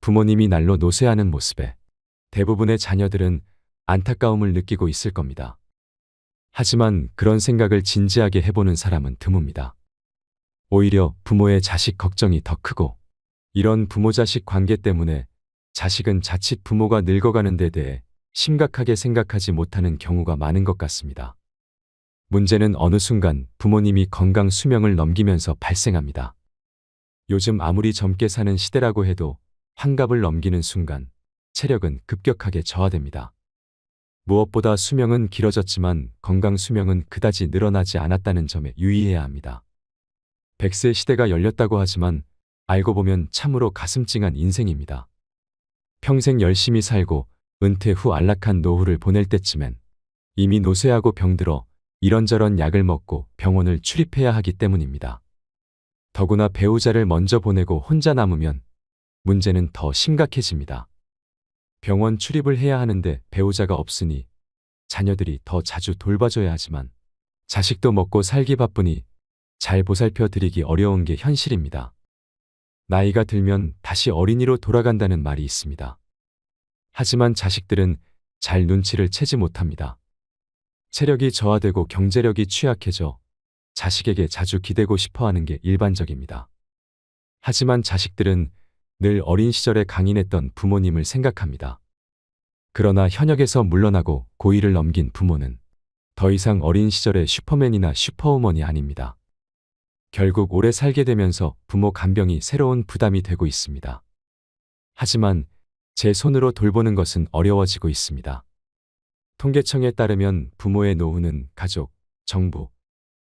부모님이 날로 노쇠하는 모습에 대부분의 자녀들은 안타까움을 느끼고 있을 겁니다. 하지만 그런 생각을 진지하게 해보는 사람은 드뭅니다. 오히려 부모의 자식 걱정이 더 크고 이런 부모-자식 관계 때문에 자식은 자칫 부모가 늙어가는 데 대해 심각하게 생각하지 못하는 경우가 많은 것 같습니다. 문제는 어느 순간 부모님이 건강 수명을 넘기면서 발생합니다. 요즘 아무리 젊게 사는 시대라고 해도 환갑을 넘기는 순간 체력은 급격하게 저하됩니다. 무엇보다 수명은 길어졌지만 건강 수명은 그다지 늘어나지 않았다는 점에 유의해야 합니다. 100세 시대가 열렸다고 하지만 알고 보면 참으로 가슴 찡한 인생입니다. 평생 열심히 살고 은퇴 후 안락한 노후를 보낼 때쯤엔 이미 노쇠하고 병들어 이런저런 약을 먹고 병원을 출입해야 하기 때문입니다. 더구나 배우자를 먼저 보내고 혼자 남으면 문제는 더 심각해집니다. 병원 출입을 해야 하는데 배우자가 없으니 자녀들이 더 자주 돌봐줘야 하지만 자식도 먹고 살기 바쁘니 잘 보살펴 드리기 어려운 게 현실입니다. 나이가 들면 다시 어린이로 돌아간다는 말이 있습니다. 하지만 자식들은 잘 눈치를 채지 못합니다. 체력이 저하되고 경제력이 취약해져 자식에게 자주 기대고 싶어하는 게 일반적입니다. 하지만 자식들은 늘 어린 시절에 강인했던 부모님을 생각합니다. 그러나 현역에서 물러나고 고위를 넘긴 부모는 더 이상 어린 시절의 슈퍼맨이나 슈퍼우먼이 아닙니다. 결국 오래 살게 되면서 부모 간병이 새로운 부담이 되고 있습니다. 하지만 제 손으로 돌보는 것은 어려워지고 있습니다. 통계청에 따르면 부모의 노후는 가족, 정부,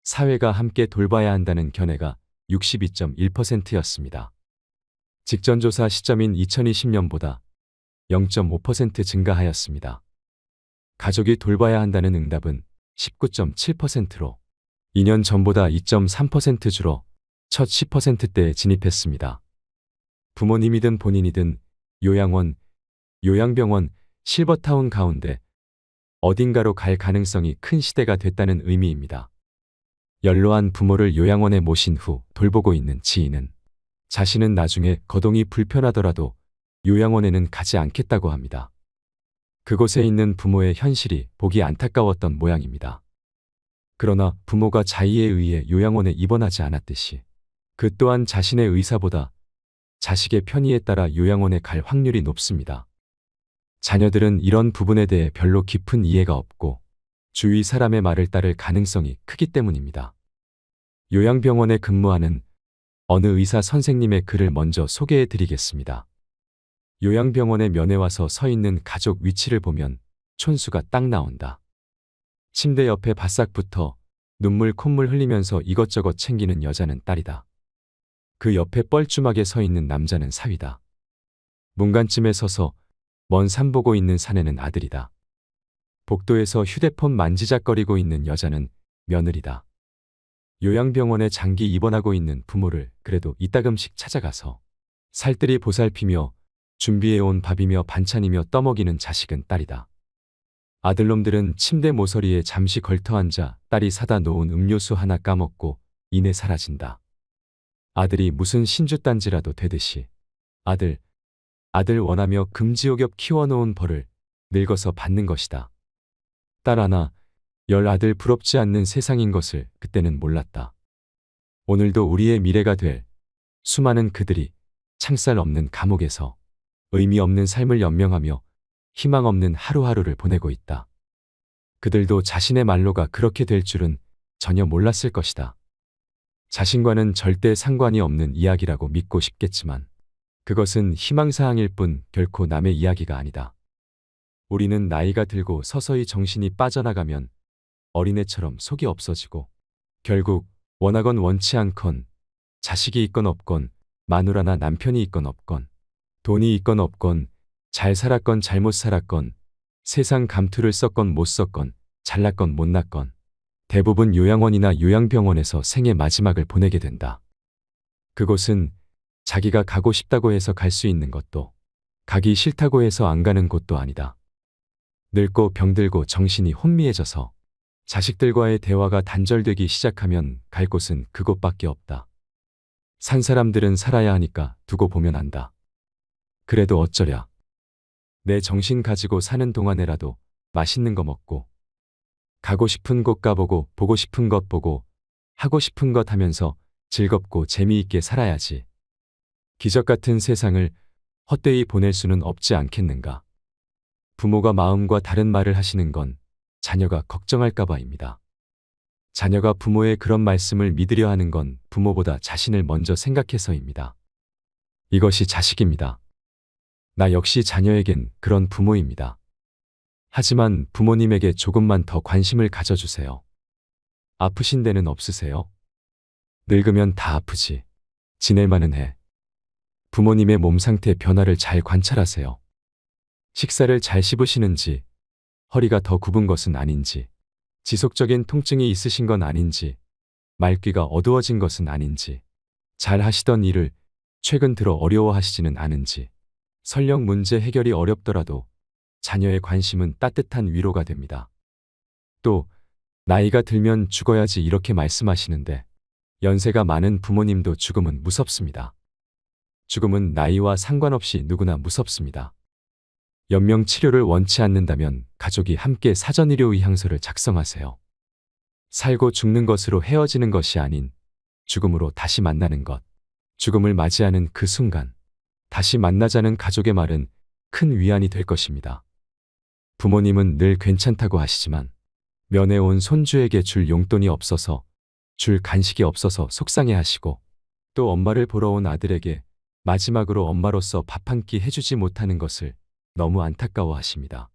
사회가 함께 돌봐야 한다는 견해가 62.1%였습니다. 직전 조사 시점인 2020년보다 0.5% 증가하였습니다. 가족이 돌봐야 한다는 응답은 19.7%로 2년 전보다 2.3% 줄어 첫 10%대에 진입했습니다. 부모님이든 본인이든 요양원, 요양병원, 실버타운 가운데 어딘가로 갈 가능성이 큰 시대가 됐다는 의미입니다. 연로한 부모를 요양원에 모신 후 돌보고 있는 지인은 자신은 나중에 거동이 불편하더라도 요양원에는 가지 않겠다고 합니다. 그곳에 있는 부모의 현실이 보기 안타까웠던 모양입니다. 그러나 부모가 자의에 의해 요양원에 입원하지 않았듯이 그 또한 자신의 의사보다 자식의 편의에 따라 요양원에 갈 확률이 높습니다. 자녀들은 이런 부분에 대해 별로 깊은 이해가 없고 주위 사람의 말을 따를 가능성이 크기 때문입니다. 요양병원에 근무하는 어느 의사 선생님의 글을 먼저 소개해 드리겠습니다. 요양병원에 면회 와서 서 있는 가족 위치를 보면 촌수가 딱 나온다. 침대 옆에 바싹 붙어 눈물 콧물 흘리면서 이것저것 챙기는 여자는 딸이다. 그 옆에 뻘쭘하게 서 있는 남자는 사위다. 문간쯤에 서서 먼 산 보고 있는 사내는 아들이다. 복도에서 휴대폰 만지작거리고 있는 여자는 며느리다. 요양병원에 장기 입원하고 있는 부모를 그래도 이따금씩 찾아가서 살뜰히 보살피며 준비해온 밥이며 반찬이며 떠먹이는 자식은 딸이다. 아들놈들은 침대 모서리에 잠시 걸터앉아 딸이 사다 놓은 음료수 하나 까먹고 이내 사라진다. 아들이 무슨 신주딴지라도 되듯이 아들 원하며 금지옥엽 키워놓은 벌을 늙어서 받는 것이다. 딸 하나, 10 아들 부럽지 않는 세상인 것을 그때는 몰랐다. 오늘도 우리의 미래가 될 수많은 그들이 창살 없는 감옥에서 의미 없는 삶을 연명하며 희망 없는 하루하루를 보내고 있다. 그들도 자신의 말로가 그렇게 될 줄은 전혀 몰랐을 것이다. 자신과는 절대 상관이 없는 이야기라고 믿고 싶겠지만 그것은 희망사항일 뿐 결코 남의 이야기가 아니다. 우리는 나이가 들고 서서히 정신이 빠져나가면 어린애처럼 속이 없어지고 결국 원하건 원치 않건 자식이 있건 없건 마누라나 남편이 있건 없건 돈이 있건 없건 잘 살았건 잘못 살았건 세상 감투를 썼건 못 썼건 잘났건 못났건 대부분 요양원이나 요양병원에서 생의 마지막을 보내게 된다. 그곳은 자기가 가고 싶다고 해서 갈 수 있는 것도 가기 싫다고 해서 안 가는 곳도 아니다. 늙고 병들고 정신이 혼미해져서 자식들과의 대화가 단절되기 시작하면 갈 곳은 그곳밖에 없다. 산 사람들은 살아야 하니까 두고 보면 안다. 그래도 어쩌랴. 내 정신 가지고 사는 동안에라도 맛있는 거 먹고, 가고 싶은 곳 가보고, 보고 싶은 것 보고, 하고 싶은 것 하면서 즐겁고 재미있게 살아야지. 기적 같은 세상을 헛되이 보낼 수는 없지 않겠는가. 부모가 마음과 다른 말을 하시는 건 자녀가 걱정할까봐입니다. 자녀가 부모의 그런 말씀을 믿으려 하는 건 부모보다 자신을 먼저 생각해서입니다. 이것이 자식입니다. 나 역시 자녀에겐 그런 부모입니다. 하지만 부모님에게 조금만 더 관심을 가져주세요. 아프신 데는 없으세요? 늙으면 다 아프지. 지낼만은 해. 부모님의 몸 상태 변화를 잘 관찰하세요. 식사를 잘 씹으시는지, 허리가 더 굽은 것은 아닌지, 지속적인 통증이 있으신 건 아닌지, 말귀가 어두워진 것은 아닌지, 잘 하시던 일을 최근 들어 어려워하시지는 않은지, 설령 문제 해결이 어렵더라도 자녀의 관심은 따뜻한 위로가 됩니다. 또 나이가 들면 죽어야지 이렇게 말씀하시는데 연세가 많은 부모님도 죽음은 무섭습니다. 죽음은 나이와 상관없이 누구나 무섭습니다. 연명 치료를 원치 않는다면 가족이 함께 사전의료 의향서를 작성하세요. 살고 죽는 것으로 헤어지는 것이 아닌 죽음으로 다시 만나는 것, 죽음을 맞이하는 그 순간, 다시 만나자는 가족의 말은 큰 위안이 될 것입니다. 부모님은 늘 괜찮다고 하시지만 면회 온 손주에게 줄 용돈이 없어서, 줄 간식이 없어서 속상해 하시고, 또 엄마를 보러 온 아들에게 마지막으로 엄마로서 밥 한 끼 해주지 못하는 것을 너무 안타까워 하십니다.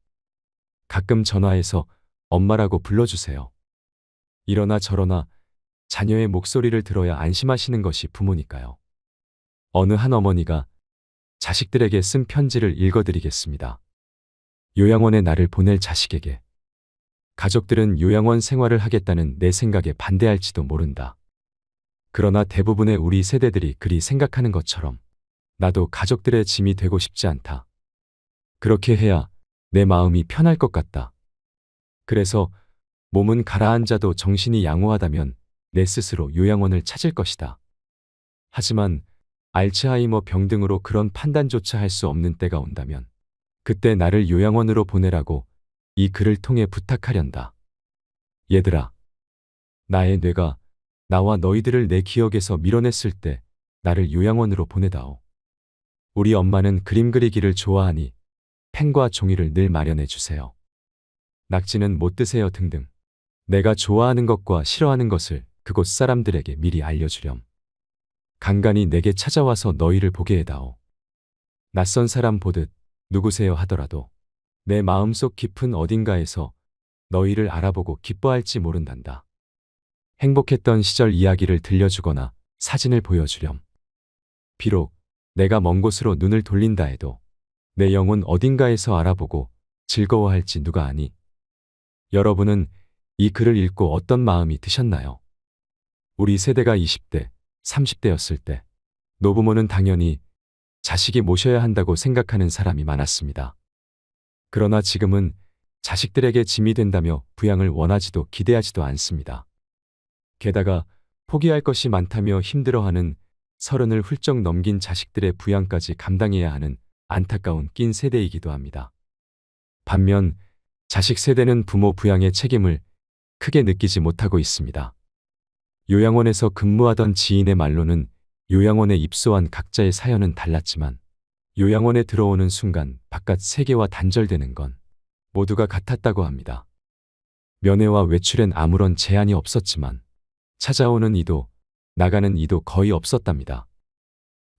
가끔 전화해서 엄마라고 불러주세요. 이러나 저러나 자녀의 목소리를 들어야 안심하시는 것이 부모니까요. 어느 한 어머니가 자식들에게 쓴 편지를 읽어드리겠습니다. 요양원에 나를 보낼 자식에게. 가족들은 요양원 생활을 하겠다는 내 생각에 반대할지도 모른다. 그러나 대부분의 우리 세대들이 그리 생각하는 것처럼 나도 가족들의 짐이 되고 싶지 않다. 그렇게 해야 내 마음이 편할 것 같다. 그래서 몸은 가라앉아도 정신이 양호하다면 내 스스로 요양원을 찾을 것이다. 하지만 알츠하이머 병 등으로 그런 판단조차 할 수 없는 때가 온다면 그때 나를 요양원으로 보내라고 이 글을 통해 부탁하련다. 얘들아, 나의 뇌가 나와 너희들을 내 기억에서 밀어냈을 때 나를 요양원으로 보내다오. 우리 엄마는 그림 그리기를 좋아하니 펜과 종이를 늘 마련해 주세요. 낙지는 못 드세요 등등. 내가 좋아하는 것과 싫어하는 것을 그곳 사람들에게 미리 알려주렴. 간간히 내게 찾아와서 너희를 보게 해다오. 낯선 사람 보듯 누구세요 하더라도 내 마음속 깊은 어딘가에서 너희를 알아보고 기뻐할지 모른단다. 행복했던 시절 이야기를 들려주거나 사진을 보여주렴. 비록 내가 먼 곳으로 눈을 돌린다 해도 내 영혼 어딘가에서 알아보고 즐거워할지 누가 아니. 여러분은 이 글을 읽고 어떤 마음이 드셨나요? 우리 세대가 20대, 30대였을 때 노부모는 당연히 자식이 모셔야 한다고 생각하는 사람이 많았습니다. 그러나 지금은 자식들에게 짐이 된다며 부양을 원하지도 기대하지도 않습니다. 게다가 포기할 것이 많다며 힘들어하는 30을 훌쩍 넘긴 자식들의 부양까지 감당해야 하는 안타까운 낀 세대이기도 합니다. 반면 자식 세대는 부모 부양의 책임을 크게 느끼지 못하고 있습니다. 요양원에서 근무하던 지인의 말로는 요양원에 입소한 각자의 사연은 달랐지만 요양원에 들어오는 순간 바깥 세계와 단절되는 건 모두가 같았다고 합니다. 면회와 외출엔 아무런 제한이 없었지만 찾아오는 이도 나가는 이도 거의 없었답니다.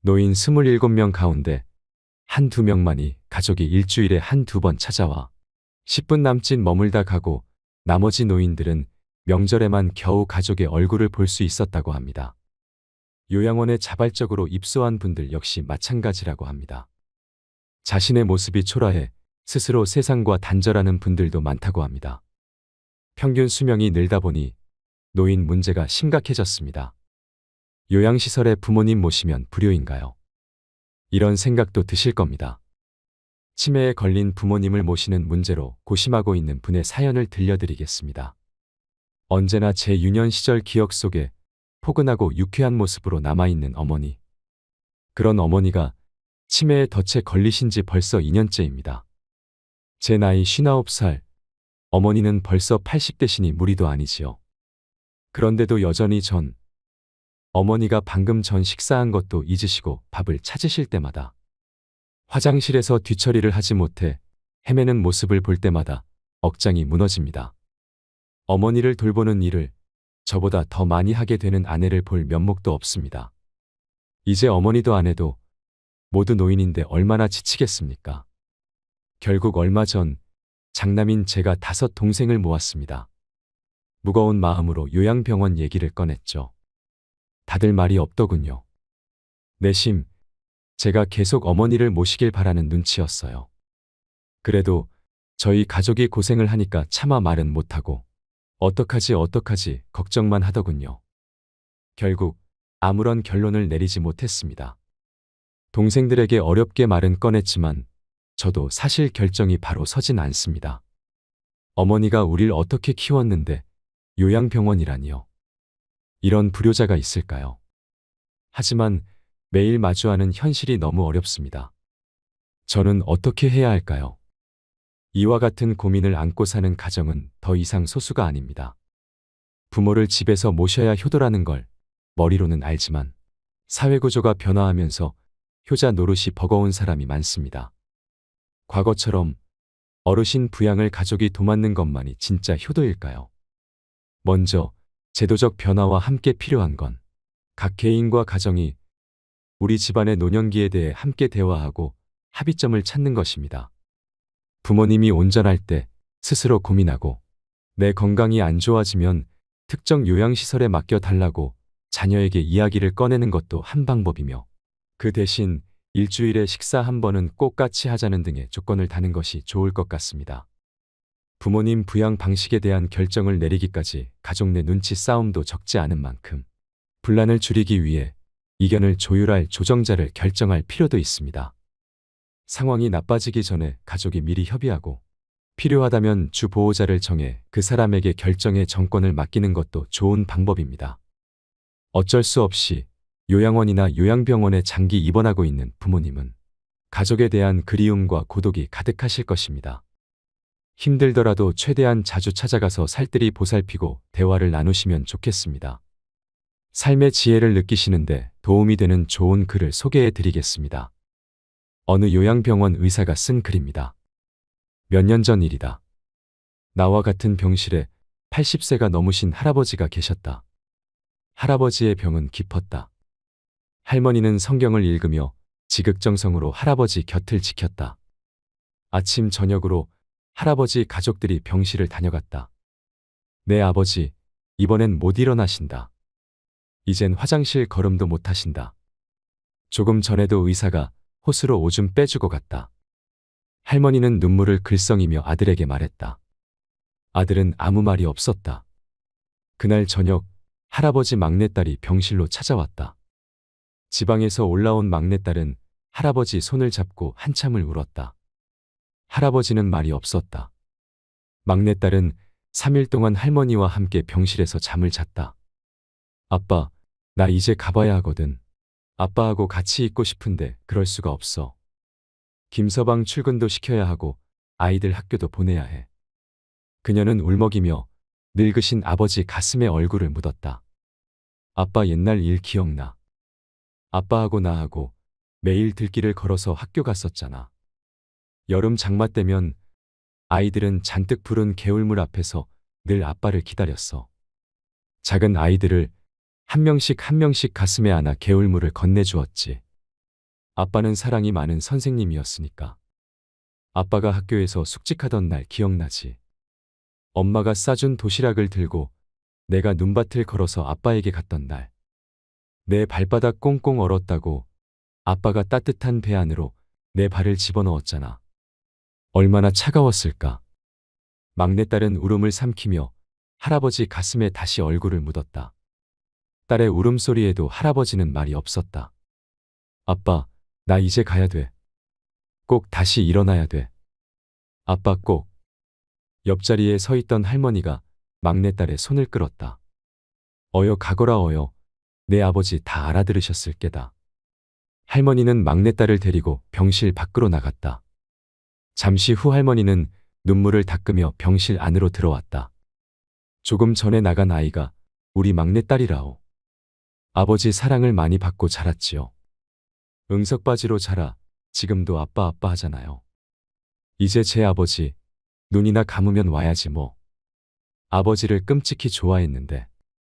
노인 27명 가운데 한두 명만이 가족이 일주일에 한두 번 찾아와 10분 남짓 머물다 가고 나머지 노인들은 명절에만 겨우 가족의 얼굴을 볼 수 있었다고 합니다. 요양원에 자발적으로 입소한 분들 역시 마찬가지라고 합니다. 자신의 모습이 초라해 스스로 세상과 단절하는 분들도 많다고 합니다. 평균 수명이 늘다 보니 노인 문제가 심각해졌습니다. 요양시설에 부모님 모시면 불효인가요? 이런 생각도 드실 겁니다. 치매에 걸린 부모님을 모시는 문제로 고심하고 있는 분의 사연을 들려드리겠습니다. 언제나 제 유년 시절 기억 속에 포근하고 유쾌한 모습으로 남아있는 어머니. 그런 어머니가 치매에 덫에 걸리신 지 벌써 2년째입니다. 제 나이 59살, 어머니는 벌써 80대시니 무리도 아니지요. 그런데도 여전히 어머니가 방금 전 식사한 것도 잊으시고 밥을 찾으실 때마다 화장실에서 뒤처리를 하지 못해 헤매는 모습을 볼 때마다 억장이 무너집니다. 어머니를 돌보는 일을 저보다 더 많이 하게 되는 아내를 볼 면목도 없습니다. 이제 어머니도 아내도 모두 노인인데 얼마나 지치겠습니까? 결국 얼마 전 장남인 제가 5 동생을 모았습니다. 무거운 마음으로 요양병원 얘기를 꺼냈죠. 다들 말이 없더군요. 내심 제가 계속 어머니를 모시길 바라는 눈치였어요. 그래도 저희 가족이 고생을 하니까 차마 말은 못하고 어떡하지 걱정만 하더군요. 결국 아무런 결론을 내리지 못했습니다. 동생들에게 어렵게 말은 꺼냈지만 저도 사실 결정이 바로 서진 않습니다. 어머니가 우릴 어떻게 키웠는데 요양병원이라니요. 이런 불효자가 있을까요? 하지만 매일 마주하는 현실이 너무 어렵습니다. 저는 어떻게 해야 할까요? 이와 같은 고민을 안고 사는 가정은 더 이상 소수가 아닙니다. 부모를 집에서 모셔야 효도라는 걸 머리로는 알지만 사회구조가 변화하면서 효자 노릇이 버거운 사람이 많습니다. 과거처럼 어르신 부양을 가족이 도맡는 것만이 진짜 효도일까요? 먼저 제도적 변화와 함께 필요한 건 각 개인과 가정이 우리 집안의 노년기에 대해 함께 대화하고 합의점을 찾는 것입니다. 부모님이 온전할 때 스스로 고민하고 내 건강이 안 좋아지면 특정 요양시설에 맡겨달라고 자녀에게 이야기를 꺼내는 것도 한 방법이며 그 대신 일주일에 식사 한 번은 꼭 같이 하자는 등의 조건을 다는 것이 좋을 것 같습니다. 부모님 부양 방식에 대한 결정을 내리기까지 가족 내 눈치 싸움도 적지 않은 만큼 분란을 줄이기 위해 이견을 조율할 조정자를 결정할 필요도 있습니다. 상황이 나빠지기 전에 가족이 미리 협의하고 필요하다면 주 보호자를 정해 그 사람에게 결정의 정권을 맡기는 것도 좋은 방법입니다. 어쩔 수 없이 요양원이나 요양병원에 장기 입원하고 있는 부모님은 가족에 대한 그리움과 고독이 가득하실 것입니다. 힘들더라도 최대한 자주 찾아가서 살뜰히 보살피고 대화를 나누시면 좋겠습니다. 삶의 지혜를 느끼시는데 도움이 되는 좋은 글을 소개해 드리겠습니다. 어느 요양병원 의사가 쓴 글입니다. 몇 년 전 일이다. 나와 같은 병실에 80세가 넘으신 할아버지가 계셨다. 할아버지의 병은 깊었다. 할머니는 성경을 읽으며 지극정성으로 할아버지 곁을 지켰다. 아침 저녁으로 할아버지 가족들이 병실을 다녀갔다. 내 아버지, 이번엔 못 일어나신다. 이젠 화장실 걸음도 못 하신다. 조금 전에도 의사가 호스로 오줌 빼주고 갔다. 할머니는 눈물을 글썽이며 아들에게 말했다. 아들은 아무 말이 없었다. 그날 저녁 할아버지 막내딸이 병실로 찾아왔다. 지방에서 올라온 막내딸은 할아버지 손을 잡고 한참을 울었다. 할아버지는 말이 없었다. 막내딸은 3일 동안 할머니와 함께 병실에서 잠을 잤다. 아빠, 나 이제 가봐야 하거든. 아빠하고 같이 있고 싶은데 그럴 수가 없어. 김서방 출근도 시켜야 하고 아이들 학교도 보내야 해. 그녀는 울먹이며 늙으신 아버지 가슴에 얼굴을 묻었다. 아빠 옛날 일 기억나. 아빠하고 나하고 매일 들길을 걸어서 학교 갔었잖아. 여름 장마 때면 아이들은 잔뜩 부른 개울물 앞에서 늘 아빠를 기다렸어. 작은 아이들을 한 명씩 가슴에 안아 개울물을 건네주었지. 아빠는 사랑이 많은 선생님이었으니까. 아빠가 학교에서 숙직하던 날 기억나지. 엄마가 싸준 도시락을 들고 내가 눈밭을 걸어서 아빠에게 갔던 날. 내 발바닥 꽁꽁 얼었다고 아빠가 따뜻한 배 안으로 내 발을 집어넣었잖아. 얼마나 차가웠을까. 막내딸은 울음을 삼키며 할아버지 가슴에 다시 얼굴을 묻었다. 딸의 울음소리에도 할아버지는 말이 없었다. 아빠, 나 이제 가야 돼. 꼭 다시 일어나야 돼. 아빠 꼭. 옆자리에 서 있던 할머니가 막내딸의 손을 끌었다. 어여 가거라 어여. 내 아버지 다 알아들으셨을 게다. 할머니는 막내딸을 데리고 병실 밖으로 나갔다. 잠시 후 할머니는 눈물을 닦으며 병실 안으로 들어왔다. 조금 전에 나간 아이가 우리 막내딸이라오. 아버지 사랑을 많이 받고 자랐지요. 응석바지로 자라 지금도 아빠 아빠 하잖아요. 이제 제 아버지 눈이나 감으면 와야지 뭐. 아버지를 끔찍히 좋아했는데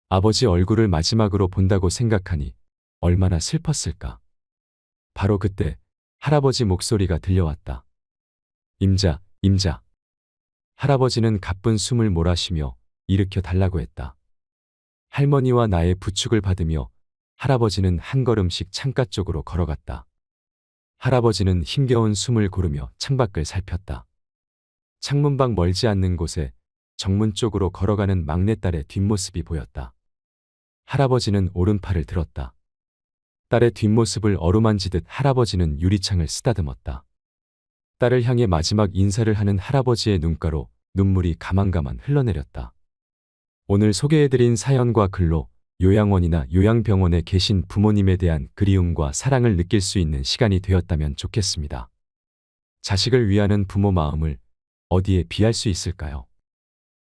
아버지 얼굴을 마지막으로 본다고 생각하니 얼마나 슬펐을까. 바로 그때 할아버지 목소리가 들려왔다. 임자, 임자. 할아버지는 가쁜 숨을 몰아쉬며 일으켜 달라고 했다. 할머니와 나의 부축을 받으며 할아버지는 한 걸음씩 창가 쪽으로 걸어갔다. 할아버지는 힘겨운 숨을 고르며 창밖을 살폈다. 창문밖 멀지 않는 곳에 정문 쪽으로 걸어가는 막내딸의 뒷모습이 보였다. 할아버지는 오른팔을 들었다. 딸의 뒷모습을 어루만지듯 할아버지는 유리창을 쓰다듬었다. 딸을 향해 마지막 인사를 하는 할아버지의 눈가로 눈물이 가만가만 흘러내렸다. 오늘 소개해드린 사연과 글로 요양원이나 요양병원에 계신 부모님에 대한 그리움과 사랑을 느낄 수 있는 시간이 되었다면 좋겠습니다. 자식을 위하는 부모 마음을 어디에 비할 수 있을까요?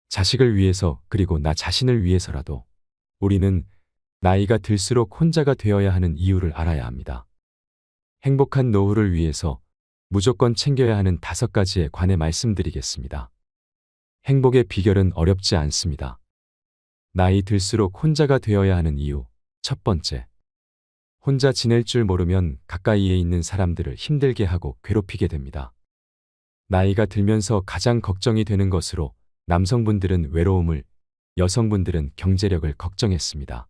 자식을 위해서 그리고 나 자신을 위해서라도 우리는 나이가 들수록 혼자가 되어야 하는 이유를 알아야 합니다. 행복한 노후를 위해서 무조건 챙겨야 하는 5가지에 관해 말씀드리겠습니다. 행복의 비결은 어렵지 않습니다. 나이 들수록 혼자가 되어야 하는 이유. 첫 번째. 혼자 지낼 줄 모르면 가까이에 있는 사람들을 힘들게 하고 괴롭히게 됩니다. 나이가 들면서 가장 걱정이 되는 것으로 남성분들은 외로움을, 여성분들은 경제력을 걱정했습니다.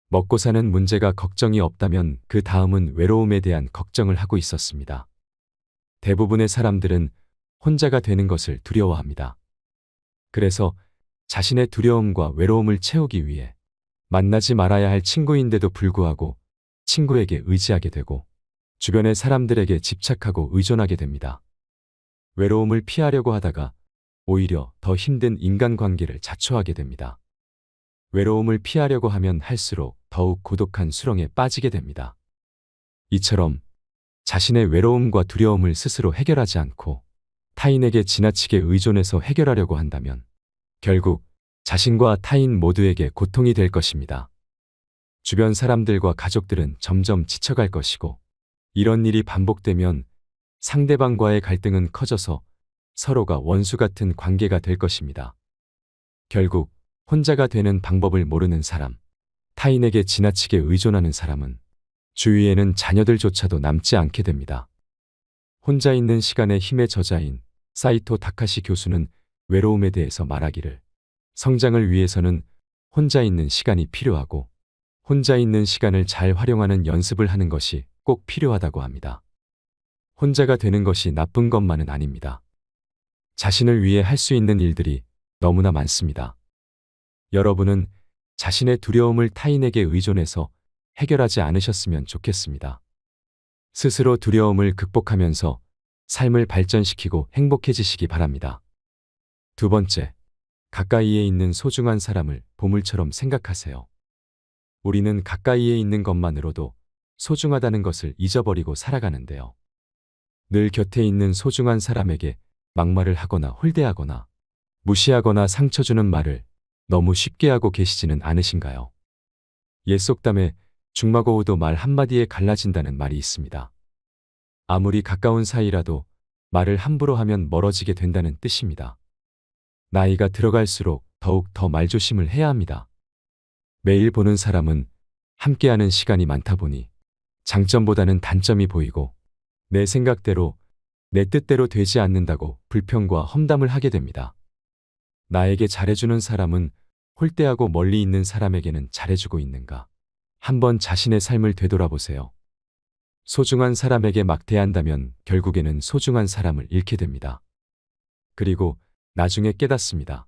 먹고 사는 문제가 걱정이 없다면 그 다음은 외로움에 대한 걱정을 하고 있었습니다. 대부분의 사람들은 혼자가 되는 것을 두려워합니다. 그래서 자신의 두려움과 외로움을 채우기 위해 만나지 말아야 할 친구인데도 불구하고 친구에게 의지하게 되고 주변의 사람들에게 집착하고 의존하게 됩니다. 외로움을 피하려고 하다가 오히려 더 힘든 인간관계를 자초하게 됩니다. 외로움을 피하려고 하면 할수록 더욱 고독한 수렁에 빠지게 됩니다. 이처럼 자신의 외로움과 두려움을 스스로 해결하지 않고 타인에게 지나치게 의존해서 해결하려고 한다면 결국 자신과 타인 모두에게 고통이 될 것입니다. 주변 사람들과 가족들은 점점 지쳐갈 것이고 이런 일이 반복되면 상대방과의 갈등은 커져서 서로가 원수 같은 관계가 될 것입니다. 결국 혼자가 되는 방법을 모르는 사람, 타인에게 지나치게 의존하는 사람은 주위에는 자녀들조차도 남지 않게 됩니다. 혼자 있는 시간의 힘의 저자인 사이토 다카시 교수는 외로움에 대해서 말하기를 성장을 위해서는 혼자 있는 시간이 필요하고 혼자 있는 시간을 잘 활용하는 연습을 하는 것이 꼭 필요하다고 합니다. 혼자가 되는 것이 나쁜 것만은 아닙니다. 자신을 위해 할 수 있는 일들이 너무나 많습니다. 여러분은 자신의 두려움을 타인에게 의존해서 해결하지 않으셨으면 좋겠습니다. 스스로 두려움을 극복하면서 삶을 발전시키고 행복해지시기 바랍니다. 두 번째, 가까이에 있는 소중한 사람을 보물처럼 생각하세요. 우리는 가까이에 있는 것만으로도 소중하다는 것을 잊어버리고 살아가는데요. 늘 곁에 있는 소중한 사람에게 막말을 하거나 홀대하거나 무시하거나 상처 주는 말을 너무 쉽게 하고 계시지는 않으신가요? 옛 속담에 중마고우도 말 한마디에 갈라진다는 말이 있습니다. 아무리 가까운 사이라도 말을 함부로 하면 멀어지게 된다는 뜻입니다. 나이가 들어갈수록 더욱 더 말조심을 해야 합니다. 매일 보는 사람은 함께하는 시간이 많다 보니 장점보다는 단점이 보이고 내 생각대로 내 뜻대로 되지 않는다고 불평과 험담을 하게 됩니다. 나에게 잘해주는 사람은 홀대하고 멀리 있는 사람에게는 잘해주고 있는가? 한번 자신의 삶을 되돌아보세요. 소중한 사람에게 막 대한다면 결국에는 소중한 사람을 잃게 됩니다. 그리고 나중에 깨닫습니다.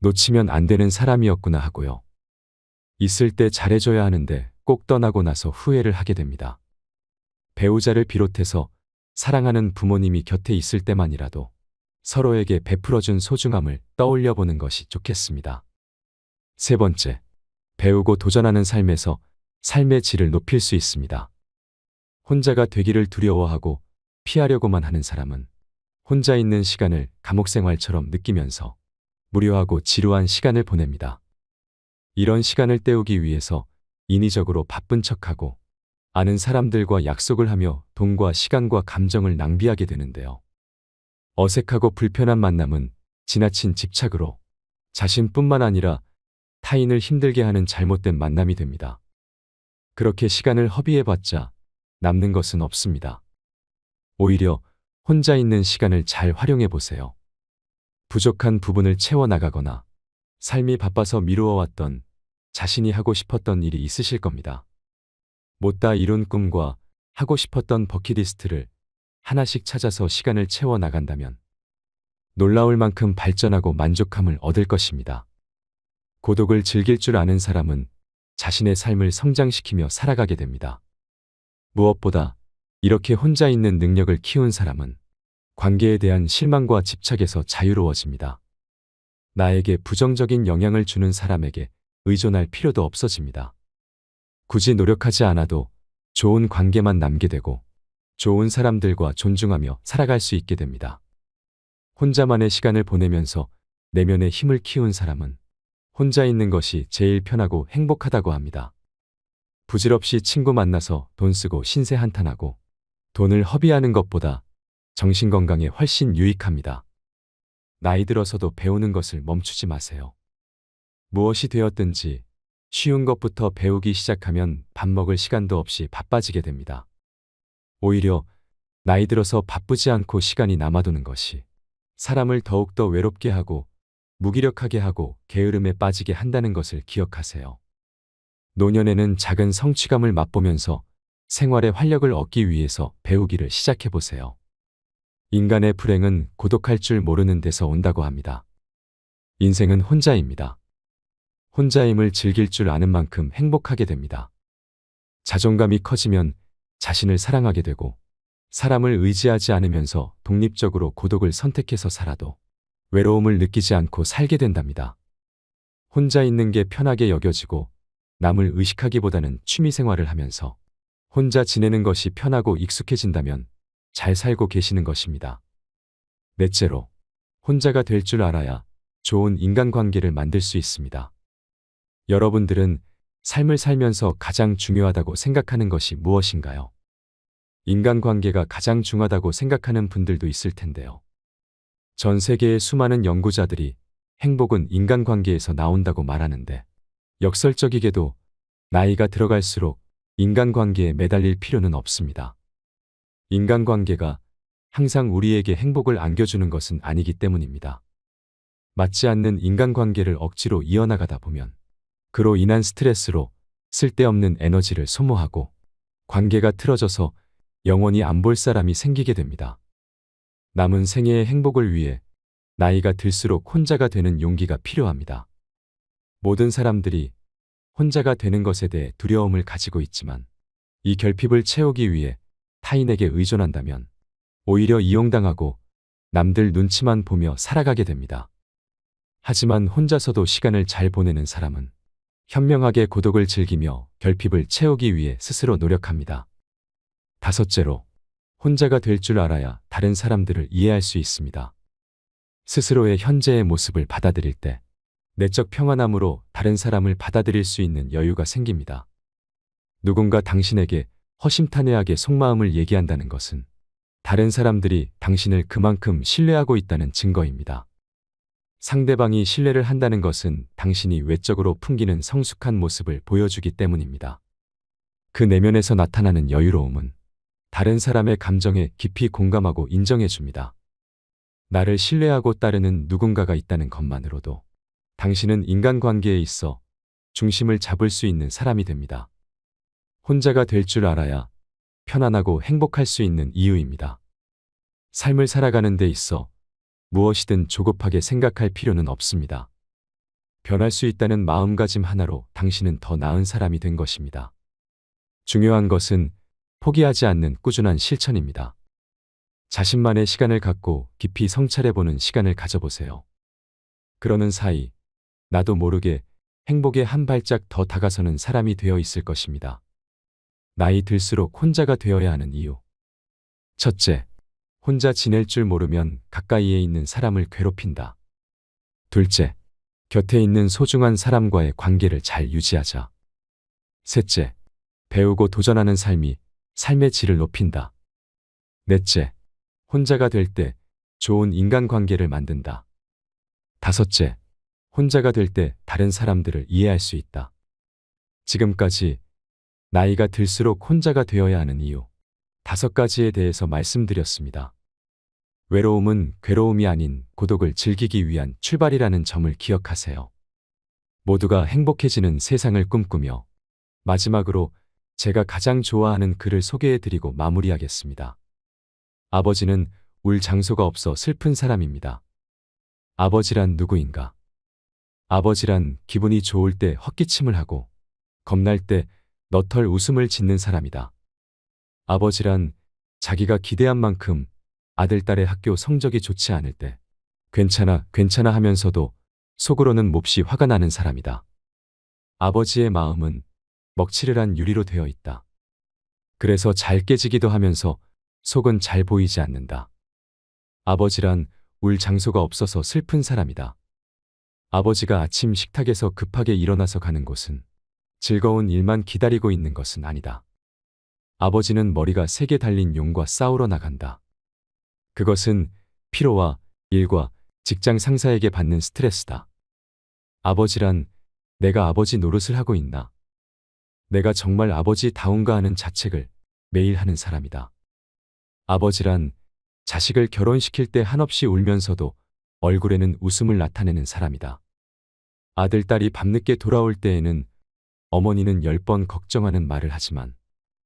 놓치면 안 되는 사람이었구나 하고요. 있을 때 잘해줘야 하는데 꼭 떠나고 나서 후회를 하게 됩니다. 배우자를 비롯해서 사랑하는 부모님이 곁에 있을 때만이라도 서로에게 베풀어준 소중함을 떠올려 보는 것이 좋겠습니다. 세 번째, 배우고 도전하는 삶에서 삶의 질을 높일 수 있습니다. 혼자가 되기를 두려워하고 피하려고만 하는 사람은 혼자 있는 시간을 감옥 생활처럼 느끼면서 무료하고 지루한 시간을 보냅니다. 이런 시간을 때우기 위해서 인위적으로 바쁜 척하고 아는 사람들과 약속을 하며 돈과 시간과 감정을 낭비하게 되는데요. 어색하고 불편한 만남은 지나친 집착으로 자신뿐만 아니라 타인을 힘들게 하는 잘못된 만남이 됩니다. 그렇게 시간을 허비해봤자 남는 것은 없습니다. 오히려 혼자 있는 시간을 잘 활용해 보세요. 부족한 부분을 채워나가거나 삶이 바빠서 미루어왔던 자신이 하고 싶었던 일이 있으실 겁니다. 못다 이룬 꿈과 하고 싶었던 버킷리스트를 하나씩 찾아서 시간을 채워나간다면 놀라울 만큼 발전하고 만족함을 얻을 것입니다. 고독을 즐길 줄 아는 사람은 자신의 삶을 성장시키며 살아가게 됩니다. 무엇보다 이렇게 혼자 있는 능력을 키운 사람은 관계에 대한 실망과 집착에서 자유로워집니다. 나에게 부정적인 영향을 주는 사람에게 의존할 필요도 없어집니다. 굳이 노력하지 않아도 좋은 관계만 남게 되고 좋은 사람들과 존중하며 살아갈 수 있게 됩니다. 혼자만의 시간을 보내면서 내면의 힘을 키운 사람은 혼자 있는 것이 제일 편하고 행복하다고 합니다. 부질없이 친구 만나서 돈 쓰고 신세 한탄하고 돈을 허비하는 것보다 정신건강에 훨씬 유익합니다. 나이 들어서도 배우는 것을 멈추지 마세요. 무엇이 되었든지 쉬운 것부터 배우기 시작하면 밥 먹을 시간도 없이 바빠지게 됩니다. 오히려 나이 들어서 바쁘지 않고 시간이 남아도는 것이 사람을 더욱더 외롭게 하고 무기력하게 하고 게으름에 빠지게 한다는 것을 기억하세요. 노년에는 작은 성취감을 맛보면서 생활의 활력을 얻기 위해서 배우기를 시작해보세요. 인간의 불행은 고독할 줄 모르는 데서 온다고 합니다. 인생은 혼자입니다. 혼자임을 즐길 줄 아는 만큼 행복하게 됩니다. 자존감이 커지면 자신을 사랑하게 되고 사람을 의지하지 않으면서 독립적으로 고독을 선택해서 살아도 외로움을 느끼지 않고 살게 된답니다. 혼자 있는 게 편하게 여겨지고 남을 의식하기보다는 취미생활을 하면서 혼자 지내는 것이 편하고 익숙해진다면 잘 살고 계시는 것입니다. 넷째로, 혼자가 될 줄 알아야 좋은 인간관계를 만들 수 있습니다. 여러분들은 삶을 살면서 가장 중요하다고 생각하는 것이 무엇인가요? 인간관계가 가장 중요하다고 생각하는 분들도 있을 텐데요. 전 세계의 수많은 연구자들이 행복은 인간관계에서 나온다고 말하는데 역설적이게도 나이가 들어갈수록 인간관계에 매달릴 필요는 없습니다. 인간관계가 항상 우리에게 행복을 안겨주는 것은 아니기 때문입니다. 맞지 않는 인간관계를 억지로 이어나가다 보면 그로 인한 스트레스로 쓸데없는 에너지를 소모하고 관계가 틀어져서 영원히 안 볼 사람이 생기게 됩니다. 남은 생애의 행복을 위해 나이가 들수록 혼자가 되는 용기가 필요합니다. 모든 사람들이 혼자가 되는 것에 대해 두려움을 가지고 있지만 이 결핍을 채우기 위해 타인에게 의존한다면 오히려 이용당하고 남들 눈치만 보며 살아가게 됩니다. 하지만 혼자서도 시간을 잘 보내는 사람은 현명하게 고독을 즐기며 결핍을 채우기 위해 스스로 노력합니다. 다섯째로, 혼자가 될 줄 알아야 다른 사람들을 이해할 수 있습니다. 스스로의 현재의 모습을 받아들일 때 내적 평안함으로 다른 사람을 받아들일 수 있는 여유가 생깁니다. 누군가 당신에게 허심탄회하게 속마음을 얘기한다는 것은 다른 사람들이 당신을 그만큼 신뢰하고 있다는 증거입니다. 상대방이 신뢰를 한다는 것은 당신이 외적으로 풍기는 성숙한 모습을 보여주기 때문입니다. 그 내면에서 나타나는 여유로움은 다른 사람의 감정에 깊이 공감하고 인정해 줍니다. 나를 신뢰하고 따르는 누군가가 있다는 것만으로도 당신은 인간관계에 있어 중심을 잡을 수 있는 사람이 됩니다. 혼자가 될 줄 알아야 편안하고 행복할 수 있는 이유입니다. 삶을 살아가는 데 있어 무엇이든 조급하게 생각할 필요는 없습니다. 변할 수 있다는 마음가짐 하나로 당신은 더 나은 사람이 된 것입니다. 중요한 것은 포기하지 않는 꾸준한 실천입니다. 자신만의 시간을 갖고 깊이 성찰해보는 시간을 가져보세요. 그러는 사이 나도 모르게 행복에 한 발짝 더 다가서는 사람이 되어 있을 것입니다. 나이 들수록 혼자가 되어야 하는 이유. 첫째, 혼자 지낼 줄 모르면 가까이에 있는 사람을 괴롭힌다. 둘째, 곁에 있는 소중한 사람과의 관계를 잘 유지하자. 셋째, 배우고 도전하는 삶이 삶의 질을 높인다. 넷째, 혼자가 될 때 좋은 인간관계를 만든다. 다섯째, 혼자가 될 때 다른 사람들을 이해할 수 있다. 지금까지 나이가 들수록 혼자가 되어야 하는 이유 5가지에 대해서 말씀드렸습니다. 외로움은 괴로움이 아닌 고독을 즐기기 위한 출발이라는 점을 기억하세요. 모두가 행복해지는 세상을 꿈꾸며 마지막으로 제가 가장 좋아하는 글을 소개해드리고 마무리하겠습니다. 아버지는 울 장소가 없어 슬픈 사람입니다. 아버지란 누구인가? 아버지란 기분이 좋을 때 헛기침을 하고 겁날 때 너털 웃음을 짓는 사람이다. 아버지란 자기가 기대한 만큼 아들, 딸의 학교 성적이 좋지 않을 때 괜찮아, 괜찮아 하면서도 속으로는 몹시 화가 나는 사람이다. 아버지의 마음은 먹칠을 유리로 되어 있다. 그래서 잘 깨지기도 하면서 속은 잘 보이지 않는다. 아버지란 울 장소가 없어서 슬픈 사람이다. 아버지가 아침 식탁에서 급하게 일어나서 가는 곳은 즐거운 일만 기다리고 있는 것은 아니다. 아버지는 머리가 3개 달린 용과 싸우러 나간다. 그것은 피로와 일과 직장 상사에게 받는 스트레스다. 아버지란 내가 아버지 노릇을 하고 있나? 내가 정말 아버지다운가 하는 자책을 매일 하는 사람이다. 아버지란 자식을 결혼시킬 때 한없이 울면서도 얼굴에는 웃음을 나타내는 사람이다. 아들, 딸이 밤늦게 돌아올 때에는 어머니는 10번 걱정하는 말을 하지만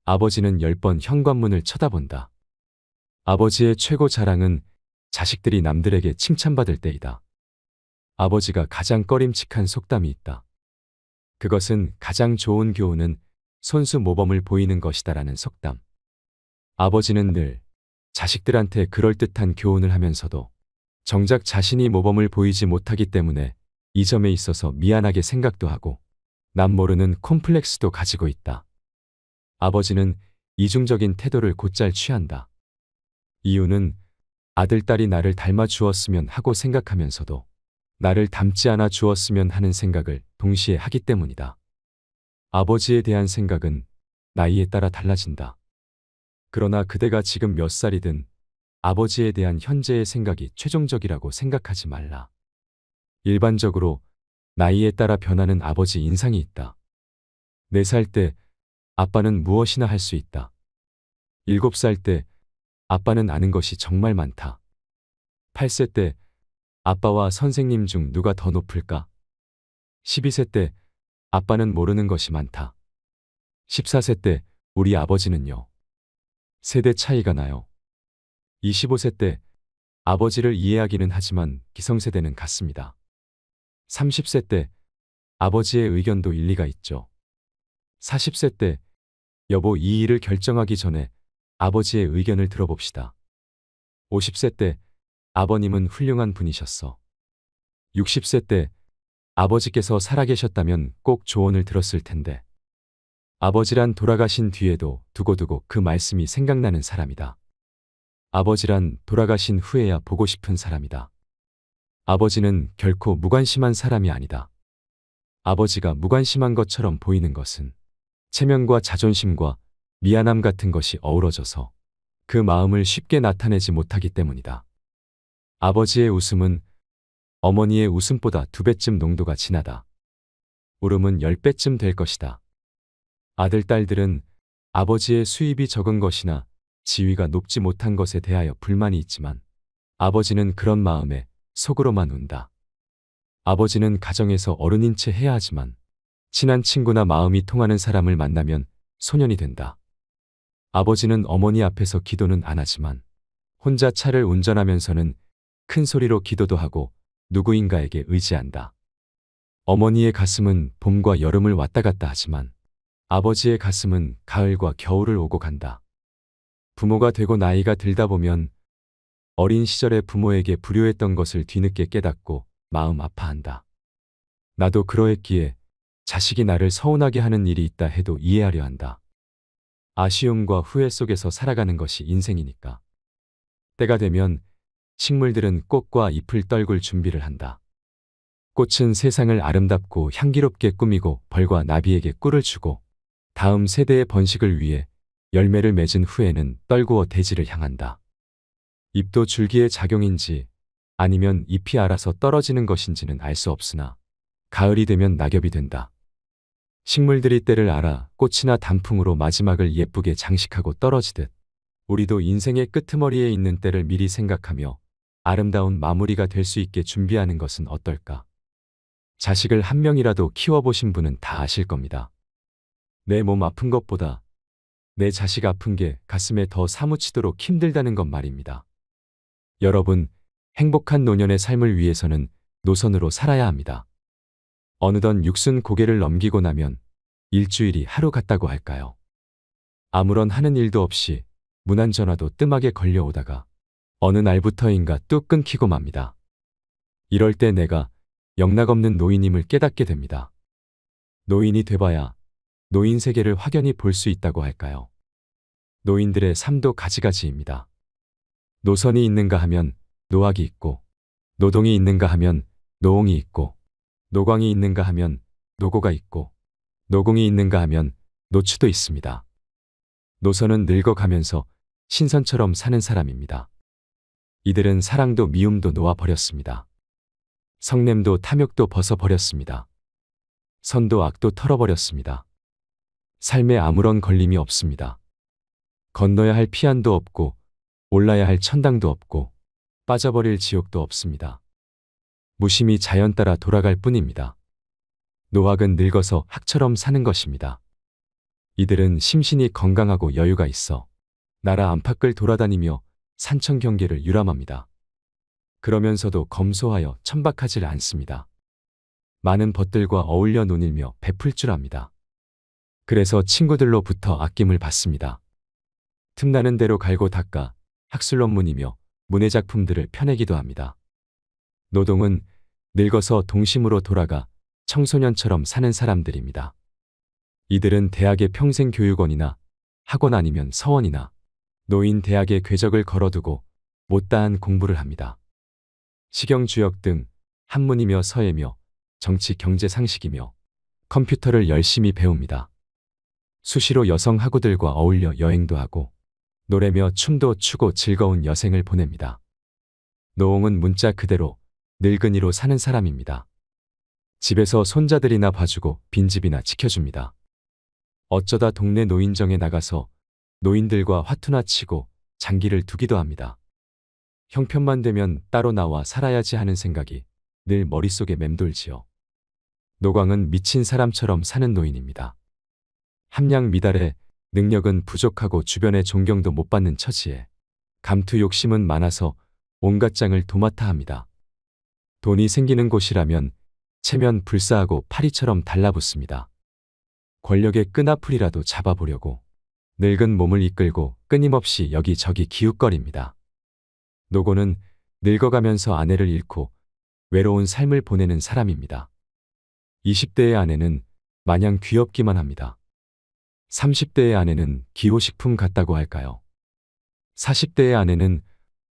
아버지는 10번 현관문을 쳐다본다. 아버지의 최고 자랑은 자식들이 남들에게 칭찬받을 때이다. 아버지가 가장 꺼림칙한 속담이 있다. 그것은 가장 좋은 교훈은 손수 모범을 보이는 것이다라는 속담. 아버지는 늘 자식들한테 그럴듯한 교훈을 하면서도 정작 자신이 모범을 보이지 못하기 때문에 이 점에 있어서 미안하게 생각도 하고 남 모르는 콤플렉스도 가지고 있다. 아버지는 이중적인 태도를 곧잘 취한다. 이유는 아들, 딸이 나를 닮아 주었으면 하고 생각하면서도 나를 닮지 않아 주었으면 하는 생각을 동시에 하기 때문이다. 아버지에 대한 생각은 나이에 따라 달라진다. 그러나 그대가 지금 몇 살이든 아버지에 대한 현재의 생각이 최종적이라고 생각하지 말라. 일반적으로 나이에 따라 변하는 아버지 인상이 있다. 4살 때 아빠는 무엇이나 할 수 있다. 7살 때 아빠는 아는 것이 정말 많다. 8세 때 아빠와 선생님 중 누가 더 높을까? 12세 때 아빠는 모르는 것이 많다. 14세 때 우리 아버지는요. 세대 차이가 나요. 25세 때 아버지를 이해하기는 하지만 기성세대는 같습니다. 30세 때 아버지의 의견도 일리가 있죠. 40세 때 여보 이 일을 결정하기 전에 아버지의 의견을 들어봅시다. 50세 때 아버님은 훌륭한 분이셨어. 60세 때 아버지께서 살아계셨다면 꼭 조언을 들었을 텐데. 아버지란 돌아가신 뒤에도 두고두고 그 말씀이 생각나는 사람이다. 아버지란 돌아가신 후에야 보고 싶은 사람이다. 아버지는 결코 무관심한 사람이 아니다. 아버지가 무관심한 것처럼 보이는 것은 체면과 자존심과 미안함 같은 것이 어우러져서 그 마음을 쉽게 나타내지 못하기 때문이다. 아버지의 웃음은 어머니의 웃음보다 2배쯤 농도가 진하다. 울음은 10배쯤 될 것이다. 아들, 딸들은 아버지의 수입이 적은 것이나 지위가 높지 못한 것에 대하여 불만이 있지만 아버지는 그런 마음에 속으로만 운다. 아버지는 가정에서 어른인 채 해야 하지만 친한 친구나 마음이 통하는 사람을 만나면 소년이 된다. 아버지는 어머니 앞에서 기도는 안 하지만 혼자 차를 운전하면서는 큰 소리로 기도도 하고 누구인가에게 의지한다. 어머니의 가슴은 봄과 여름을 왔다 갔다 하지만 아버지의 가슴은 가을과 겨울을 오고 간다. 부모가 되고 나이가 들다 보면 어린 시절에 부모에게 불효했던 것을 뒤늦게 깨닫고 마음 아파한다. 나도 그러했기에 자식이 나를 서운하게 하는 일이 있다 해도 이해하려 한다. 아쉬움과 후회 속에서 살아가는 것이 인생이니까. 때가 되면 식물들은 꽃과 잎을 떨굴 준비를 한다. 꽃은 세상을 아름답고 향기롭게 꾸미고 벌과 나비에게 꿀을 주고 다음 세대의 번식을 위해 열매를 맺은 후에는 떨구어 대지를 향한다. 잎도 줄기의 작용인지 아니면 잎이 알아서 떨어지는 것인지는 알 수 없으나 가을이 되면 낙엽이 된다. 식물들이 때를 알아 꽃이나 단풍으로 마지막을 예쁘게 장식하고 떨어지듯 우리도 인생의 끄트머리에 있는 때를 미리 생각하며 아름다운 마무리가 될 수 있게 준비하는 것은 어떨까? 자식을 한 명이라도 키워보신 분은 다 아실 겁니다. 내 몸 아픈 것보다 내 자식 아픈 게 가슴에 더 사무치도록 힘들다는 것 말입니다. 여러분, 행복한 노년의 삶을 위해서는 노선으로 살아야 합니다. 어느덧 60 고개를 넘기고 나면 일주일이 하루 같다고 할까요? 아무런 하는 일도 없이 무난 전화도 뜸하게 걸려오다가 어느 날부터인가 뚝 끊기고 맙니다. 이럴 때 내가 영락없는 노인임을 깨닫게 됩니다. 노인이 돼봐야 노인 세계를 확연히 볼 수 있다고 할까요? 노인들의 삶도 가지가지입니다. 노선이 있는가 하면 노학이 있고, 노동이 있는가 하면 노옹이 있고, 노광이 있는가 하면 노고가 있고, 노공이 있는가 하면 노추도 있습니다. 노선은 늙어가면서 신선처럼 사는 사람입니다. 이들은 사랑도 미움도 놓아버렸습니다. 성냄도 탐욕도 벗어버렸습니다. 선도 악도 털어버렸습니다. 삶에 아무런 걸림이 없습니다. 건너야 할 피안도 없고 올라야 할 천당도 없고 빠져버릴 지옥도 없습니다. 무심히 자연 따라 돌아갈 뿐입니다. 노학은 늙어서 학처럼 사는 것입니다. 이들은 심신이 건강하고 여유가 있어 나라 안팎을 돌아다니며 산청 경계를 유람합니다. 그러면서도 검소하여 천박하지 않습니다. 많은 벗들과 어울려 논일며 베풀 줄 압니다. 그래서 친구들로부터 아낌을 받습니다. 틈나는 대로 갈고 닦아 학술 논문이며 문예 작품들을 펴내기도 합니다. 노동은 늙어서 동심으로 돌아가 청소년처럼 사는 사람들입니다. 이들은 대학의 평생교육원이나 학원 아니면 서원이나 노인 대학의 궤적을 걸어두고 못다한 공부를 합니다. 식영주역 등 한문이며 서예며 정치 경제 상식이며 컴퓨터를 열심히 배웁니다. 수시로 여성 학우들과 어울려 여행도 하고 노래며 춤도 추고 즐거운 여생을 보냅니다. 노옹은 문자 그대로 늙은이로 사는 사람입니다. 집에서 손자들이나 봐주고 빈집이나 지켜줍니다. 어쩌다 동네 노인정에 나가서 노인들과 화투나 치고 장기를 두기도 합니다. 형편만 되면 따로 나와 살아야지 하는 생각이 늘 머릿속에 맴돌지요. 노광은 미친 사람처럼 사는 노인입니다. 함량 미달에 능력은 부족하고 주변의 존경도 못 받는 처지에 감투 욕심은 많아서 온갖 장을 도맡아 합니다. 돈이 생기는 곳이라면 체면 불사하고 파리처럼 달라붙습니다. 권력의 끈앞풀이라도 잡아보려고 늙은 몸을 이끌고 끊임없이 여기저기 기웃거립니다. 노고는 늙어가면서 아내를 잃고 외로운 삶을 보내는 사람입니다. 20대의 아내는 마냥 귀엽기만 합니다. 30대의 아내는 기호식품 같다고 할까요? 40대의 아내는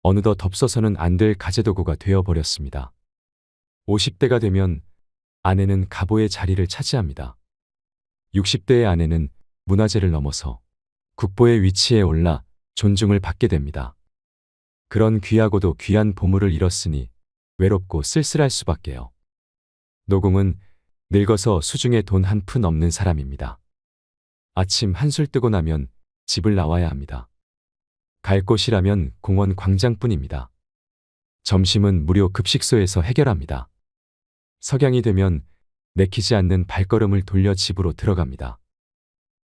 어느덧 덮서서는 안 될 가재도구가 되어버렸습니다. 50대가 되면 아내는 가보의 자리를 차지합니다. 60대의 아내는 문화재를 넘어서 국보의 위치에 올라 존중을 받게 됩니다. 그런 귀하고도 귀한 보물을 잃었으니 외롭고 쓸쓸할 수밖에요. 노공은 늙어서 수중에 돈 한 푼 없는 사람입니다. 아침 한술 뜨고 나면 집을 나와야 합니다. 갈 곳이라면 공원 광장뿐입니다. 점심은 무료 급식소에서 해결합니다. 석양이 되면 내키지 않는 발걸음을 돌려 집으로 들어갑니다.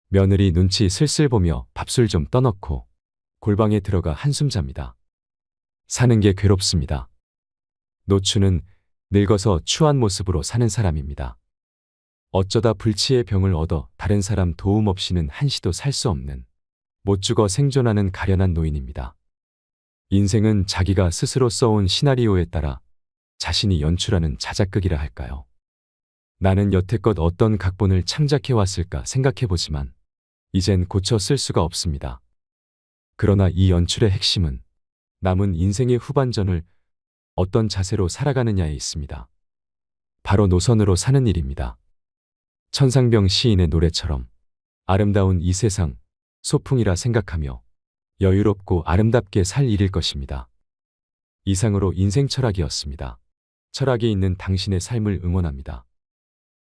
며느리 눈치 슬슬 보며 밥술 좀 떠넣고 골방에 들어가 한숨 잡니다. 사는 게 괴롭습니다. 노추는 늙어서 추한 모습으로 사는 사람입니다. 어쩌다 불치의 병을 얻어 다른 사람 도움 없이는 한시도 살 수 없는 못 죽어 생존하는 가련한 노인입니다. 인생은 자기가 스스로 써온 시나리오에 따라 자신이 연출하는 자작극이라 할까요? 나는 여태껏 어떤 각본을 창작해왔을까 생각해보지만 이젠 고쳐 쓸 수가 없습니다. 그러나 이 연출의 핵심은 남은 인생의 후반전을 어떤 자세로 살아가느냐에 있습니다. 바로 노선으로 사는 일입니다. 천상병 시인의 노래처럼 아름다운 이 세상 소풍이라 생각하며 여유롭고 아름답게 살 일일 것입니다. 이상으로 인생 철학이었습니다. 철학이 있는 당신의 삶을 응원합니다.